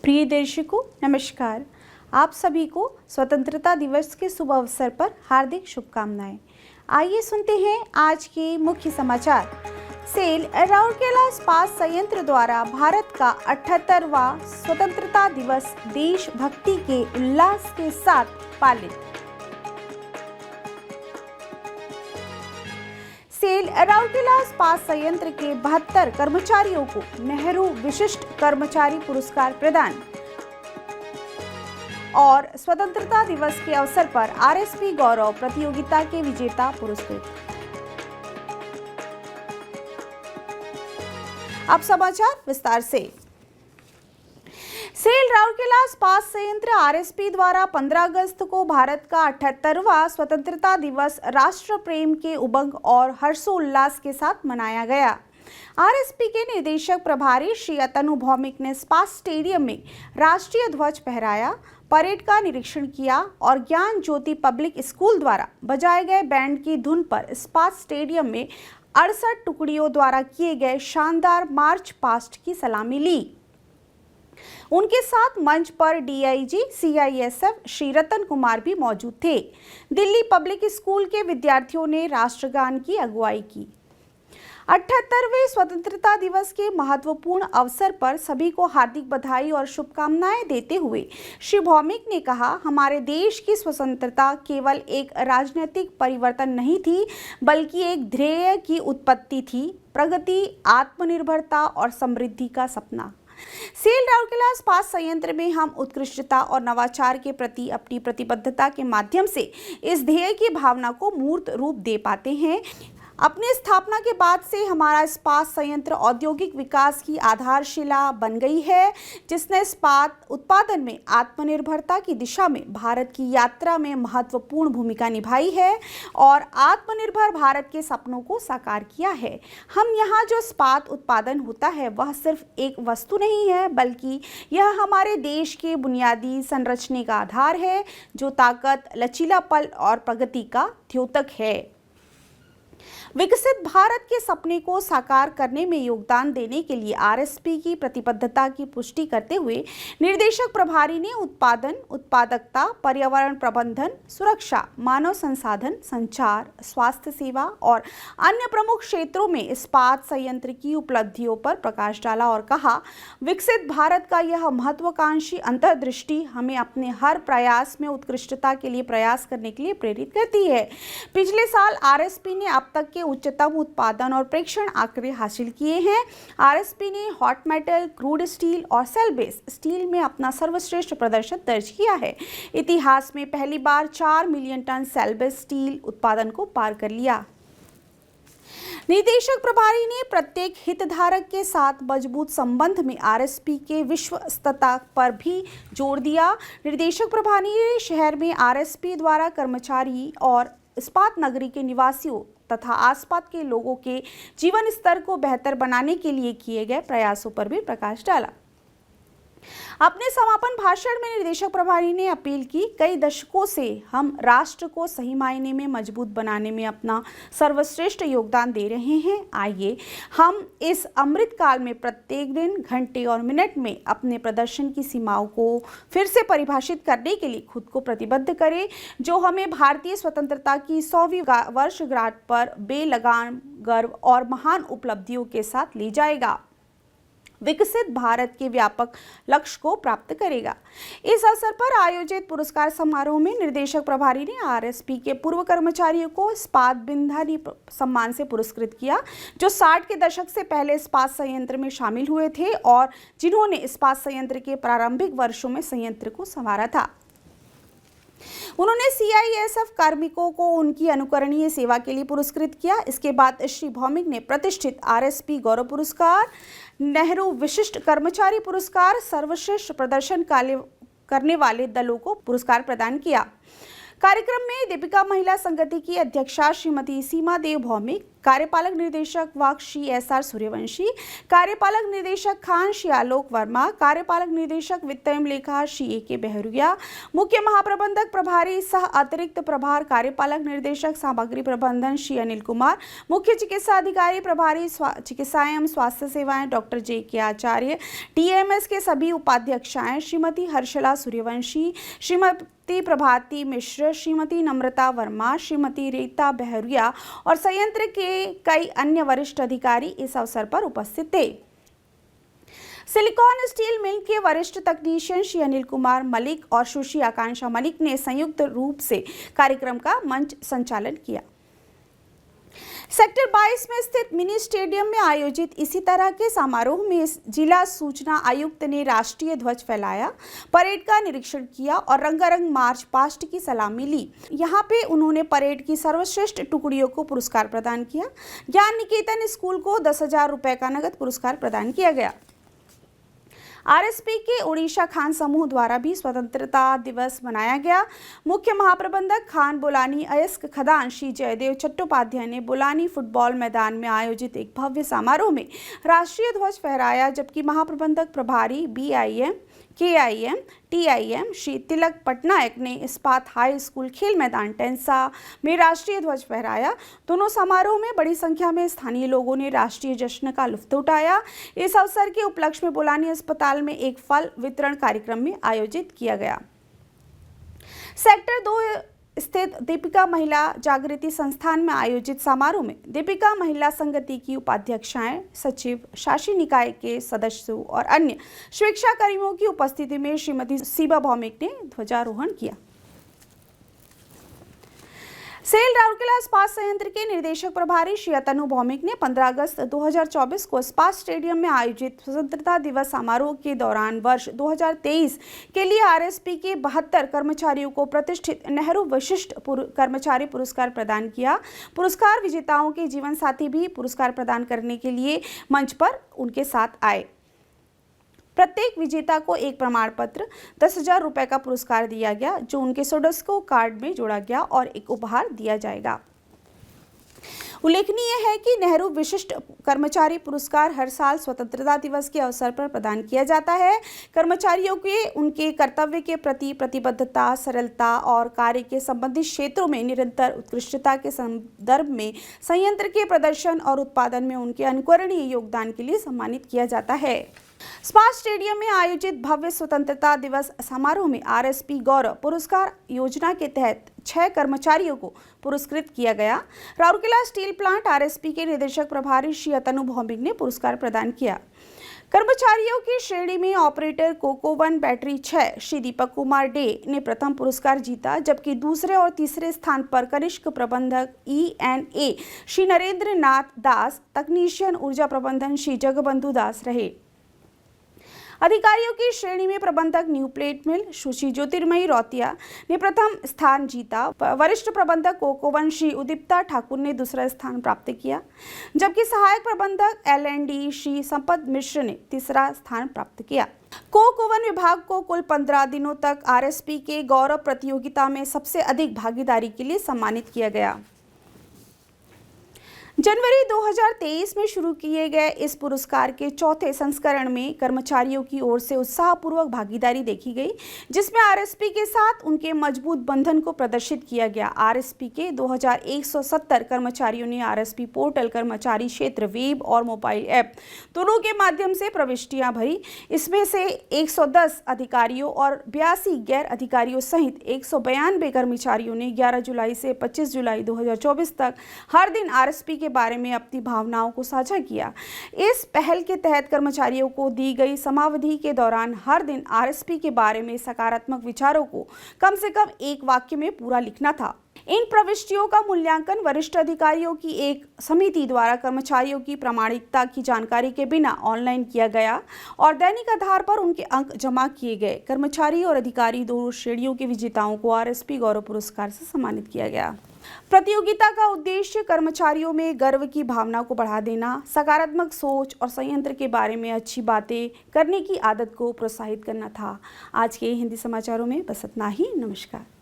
प्रिय दर्शकों, नमस्कार। आप सभी को स्वतंत्रता दिवस के शुभ अवसर पर हार्दिक शुभकामनाएं। आइए सुनते हैं आज के मुख्य समाचार। सेल राउरकेला इस्पात संयंत्र द्वारा भारत का 78वां स्वतंत्रता दिवस देशभक्ति के उल्लास के साथ पालित। सेल राउरकेला इस्पात संयंत्र के 72 कर्मचारियों को नेहरू विशिष्ट कर्मचारी पुरस्कार प्रदान। और स्वतंत्रता दिवस के अवसर पर आरएसपी गौरव प्रतियोगिता के विजेता पुरस्कृत। अब समाचार विस्तार से। सेल राउरकेला इस्पात संयंत्र आरएसपी द्वारा 15 अगस्त को भारत का 78वां स्वतंत्रता दिवस राष्ट्र प्रेम के उमंग और हर्षोल्लास के साथ मनाया गया। आरएसपी के निदेशक प्रभारी श्री अतनु भौमिक ने इस्पात स्टेडियम में राष्ट्रीय ध्वज फहराया, परेड का निरीक्षण किया और ज्ञान ज्योति पब्लिक स्कूल द्वारा बजाए गए बैंड की धुन पर इस्पात स्टेडियम में 68 टुकड़ियों द्वारा किए गए शानदार मार्च पास्ट की सलामी ली। उनके साथ मंच पर डीआईजी सीआईएसएफ श्री रतन कुमार भी मौजूद थे। दिल्ली पब्लिक स्कूल के विद्यार्थियों ने राष्ट्रगान की अगुवाई की। 78वें स्वतंत्रता दिवस के महत्वपूर्ण अवसर पर सभी को हार्दिक बधाई और शुभकामनाएं देते हुए श्री भौमिक ने कहा, हमारे देश की स्वतंत्रता केवल एक राजनीतिक परिवर्तन नहीं थी, बल्कि एक ध्येय की उत्पत्ति थी, प्रगति, आत्मनिर्भरता और समृद्धि का सपना। सेल राउरकेला इस्पात संयंत्र में हम उत्कृष्टता और नवाचार के प्रति अपनी प्रतिबद्धता के माध्यम से इस ध्येय की भावना को मूर्त रूप दे पाते हैं। अपनी स्थापना के बाद से हमारा इस्पात संयंत्र औद्योगिक विकास की आधारशिला बन गई है, जिसने इस्पात उत्पादन में आत्मनिर्भरता की दिशा में भारत की यात्रा में महत्वपूर्ण भूमिका निभाई है और आत्मनिर्भर भारत के सपनों को साकार किया है। हम यहाँ जो इस्पात उत्पादन होता है वह सिर्फ एक वस्तु नहीं है, बल्कि यह हमारे देश के बुनियादी संरचने का आधार है, जो ताकत, लचीलापन और प्रगति का द्योतक है। विकसित भारत के सपने को साकार करने में योगदान देने के लिए आरएसपी की प्रतिबद्धता की पुष्टि करते हुए निर्देशक प्रभारी ने उत्पादन, उत्पादकता, पर्यावरण प्रबंधन, सुरक्षा, मानव संसाधन, संचार, स्वास्थ्य सेवा और अन्य प्रमुख क्षेत्रों में इस्पात संयंत्र की उपलब्धियों पर प्रकाश डाला और कहा, विकसित भारत का यह महत्वाकांक्षी अंतर्दृष्टि हमें अपने हर प्रयास में उत्कृष्टता के लिए प्रयास करने के लिए प्रेरित करती है। पिछले साल आरएसपी ने अब तक के उच्चतम उत्पादन और प्रेक्षण आंकड़े हासिल किए हैं। आरएसपी ने हॉट मेटल, क्रूड स्टील और सेल बेस स्टील में अपना सर्वश्रेष्ठ प्रदर्शन दर्ज किया है। इतिहास में पहली बार 4 मिलियन टन सेल बेस स्टील उत्पादन को पार कर लिया। निदेशक प्रभारी ने प्रत्येक हितधारक के साथ मजबूत संबंध में आरएसपी के विश्वस्तता पर भी जोर दिया। निर्देशक प्रभारी ने शहर में आरएसपी द्वारा कर्मचारी और इस्पात नगरी के निवासियों तथा आसपास के लोगों के जीवन स्तर को बेहतर बनाने के लिए किए गए प्रयासों पर भी प्रकाश डाला। अपने समापन भाषण में निर्देशक प्रभारी ने अपील की, कई दशकों से हम राष्ट्र को सही मायने में मजबूत बनाने में अपना सर्वश्रेष्ठ योगदान दे रहे हैं। आइए हम इस अमृत काल में प्रत्येक दिन, घंटे और मिनट में अपने प्रदर्शन की सीमाओं को फिर से परिभाषित करने के लिए खुद को प्रतिबद्ध करें, जो हमें भारतीय स्वतंत्रता की 100वीं वर्षगांठ पर बेलगाम गर्व और महान उपलब्धियों के साथ ले जाएगा, विकसित भारत के व्यापक लक्ष्य को प्राप्त करेगा। इस अवसर पर आयोजित पुरस्कार समारोह में निर्देशक प्रभारी ने आरएसपी के पूर्व कर्मचारियों को इस्पात बिंधानी सम्मान से पुरस्कृत किया, जो 60 के दशक से पहले इस्पात संयंत्र में शामिल हुए थे और जिन्होंने इस्पात संयंत्र के प्रारंभिक वर्षों में संयंत्र को संवारा था। उन्होंने सीआईएसएफ कार्मिकों को उनकी अनुकरणीय सेवा के लिए पुरस्कृत किया। इसके बाद श्री भौमिक ने प्रतिष्ठित आरएसपी गौरव पुरस्कार, नेहरू विशिष्ट कर्मचारी पुरस्कार, सर्वश्रेष्ठ प्रदर्शन करने वाले दलों को पुरस्कार प्रदान किया। कार्यक्रम में दीपिका महिला संगति की अध्यक्षा श्रीमती सीमा देव भौमिक, कार्यपालक निदेशक वाक श्री एस.आर. सूर्यवंशी, कार्यपालक निदेशक खान श्री आलोक वर्मा, कार्यपालक निदेशक वित्तयम लेखा श्री ए.के. बहरुया, मुख्य महाप्रबंधक प्रभारी सह अतिरिक्त प्रभार कार्यपालक निर्देशक सामग्री प्रबंधन श्री अनिल कुमार, मुख्य चिकित्सा अधिकारी प्रभारी चिकित्सा एवं स्वास्थ्य सेवाएं डॉक्टर जे.के. आचार्य, डीएमएस के सभी उपाध्यक्षाएं श्रीमती हर्षला सूर्यवंशी, श्रीमती प्रभाती मिश्र, श्रीमती नम्रता वर्मा, श्रीमती रीता बहरुया और संयंत्र के कई अन्य वरिष्ठ अधिकारी इस अवसर पर उपस्थित थे। सिलिकॉन स्टील मिल के वरिष्ठ तकनीशियन श्री अनिल कुमार मलिक और सुश्री आकांक्षा मलिक ने संयुक्त रूप से कार्यक्रम का मंच संचालन किया। सेक्टर 22 में स्थित मिनी स्टेडियम में आयोजित इसी तरह के समारोह में जिला सूचना आयुक्त ने राष्ट्रीय ध्वज फहराया, परेड का निरीक्षण किया और रंगारंग मार्च पास्ट की सलामी ली। यहां पे उन्होंने परेड की सर्वश्रेष्ठ टुकड़ियों को पुरस्कार प्रदान किया। ज्ञान निकेतन स्कूल को 10,000 रुपए का नगद पुरस्कार प्रदान किया गया। आरएसपी के उड़ीसा खान समूह द्वारा भी स्वतंत्रता दिवस मनाया गया। मुख्य महाप्रबंधक खान बोलानी अयस्क खदान श्री जयदेव चट्टोपाध्याय ने बोलानी फुटबॉल मैदान में आयोजित एक भव्य समारोह में राष्ट्रीय ध्वज फहराया, जबकि महाप्रबंधक प्रभारी बीआईएम केआईएम टीआईएम श्री तिलक पटनायक ने इस्पात हाई स्कूल खेल मैदान टेंसा में राष्ट्रीय ध्वज फहराया। दोनों समारोह में बड़ी संख्या में स्थानीय लोगों ने राष्ट्रीय जश्न का लुत्फ उठाया। इस अवसर के उपलक्ष्य में बोलानी अस्पताल में एक फल वितरण कार्यक्रम में आयोजित किया गया। सेक्टर 2 स्थित दीपिका महिला जागृति संस्थान में आयोजित समारोह में दीपिका महिला संगति की उपाध्यक्षाएं, सचिव, शासी निकाय के सदस्यों और अन्य शिक्षा कर्मियों की उपस्थिति में श्रीमती सीमा भौमिक ने ध्वजारोहण किया। सेल राउरकेला इस्पात संयंत्र के निर्देशक प्रभारी श्री अतनु भौमिक ने 15 अगस्त 2024 को इस्पात स्टेडियम में आयोजित स्वतंत्रता दिवस समारोह के दौरान वर्ष 2023 के लिए आरएसपी के 72 कर्मचारियों को प्रतिष्ठित नेहरू विशिष्ट कर्मचारी पुरस्कार प्रदान किया। पुरस्कार विजेताओं के जीवन साथी भी पुरस्कार प्रदान करने के लिए मंच पर उनके साथ आए। प्रत्येक विजेता को एक प्रमाण पत्र 10,000 रुपए का पुरस्कार दिया गया, जो उनके सोडस्को कार्ड में जोड़ा गया और एक उपहार दिया जाएगा। उल्लेखनीय है कि नेहरू विशिष्ट कर्मचारी पुरस्कार हर साल स्वतंत्रता दिवस के अवसर पर प्रदान किया जाता है। कर्मचारियों के उनके कर्तव्य के प्रति प्रतिबद्धता, सरलता और कार्य के संबंधित क्षेत्रों में निरंतर उत्कृष्टता के संदर्भ में संयंत्र के प्रदर्शन और उत्पादन में उनके अनुकरणीय योगदान के लिए सम्मानित किया जाता है। इस्पात स्टेडियम में आयोजित भव्य स्वतंत्रता दिवस समारोह में आरएसपी गौरव पुरस्कार योजना के तहत 6 कर्मचारियों को पुरस्कृत किया गया। राउरकेला स्टील प्लांट आरएसपी के निदेशक प्रभारी श्री अतनु भौमिक ने पुरस्कार प्रदान किया। कर्मचारियों की श्रेणी में operator कोको-1 battery 6 Shri Deepak Kumar day ने प्रथम पुरस्कार जीता, जबकि दूसरे और तीसरे स्थान पर कनिष्क प्रबंधक ENA श्री नरेंद्र नाथ दास, तकनीशियन ऊर्जा प्रबंधन श्री जगबंधु दास रहे। अधिकारियों की श्रेणी में प्रबंधक न्यू प्लेट मिल सुश्री ज्योतिर्मयी रौतिया ने प्रथम स्थान जीता। वरिष्ठ प्रबंधक कोको-1 श्री उदीप्ता ठाकुर ने दूसरा स्थान प्राप्त किया, जबकि सहायक प्रबंधक L&D श्री संपत मिश्र ने तीसरा स्थान प्राप्त किया। कोको-1 विभाग को कुल 15 दिनों तक आरएसपी के गौरव प्रतियोगिता में सबसे अधिक भागीदारी के लिए सम्मानित किया गया। जनवरी 2023 में शुरू किए गए इस पुरस्कार के चौथे संस्करण में कर्मचारियों की ओर से उत्साहपूर्वक भागीदारी देखी गई, जिसमें आरएसपी के साथ उनके मजबूत बंधन को प्रदर्शित किया गया। आरएसपी के 2170 कर्मचारियों ने आरएसपी पोर्टल, कर्मचारी क्षेत्र, वेब और मोबाइल ऐप दोनों के माध्यम से प्रविष्टियां भरी। इसमें से 110 अधिकारियों और 82 गैर अधिकारियों सहित 192 कर्मचारियों ने 11 जुलाई से 25 जुलाई 2024 तक हर दिन आरएसपी के बारे में अपनी भावनाओं को साझा किया। इस पहल के तहत कर्मचारियों को दी गई समावधि के दौरान हर दिन आरएसपी के बारे में सकारात्मक विचारों को कम से कम एक वाक्य में पूरा लिखना था। इन प्रविष्टियों का मूल्यांकन वरिष्ठ अधिकारियों की एक समिति द्वारा कर्मचारियों की प्रामाणिकता की जानकारी के बिना ऑनलाइन किया गया और दैनिक आधार पर उनके अंक जमा किए गए। कर्मचारी और अधिकारी दोनों श्रेणियों के विजेताओं को आरएसपी गौरव पुरस्कार से सम्मानित किया गया। प्रतियोगिता का उद्देश्य कर्मचारियों में गर्व की भावना को बढ़ा देना, सकारात्मक सोच और संयंत्र के बारे में अच्छी बातें करने की आदत को प्रोत्साहित करना था। आज के हिंदी समाचारों में बस इतना ही। नमस्कार।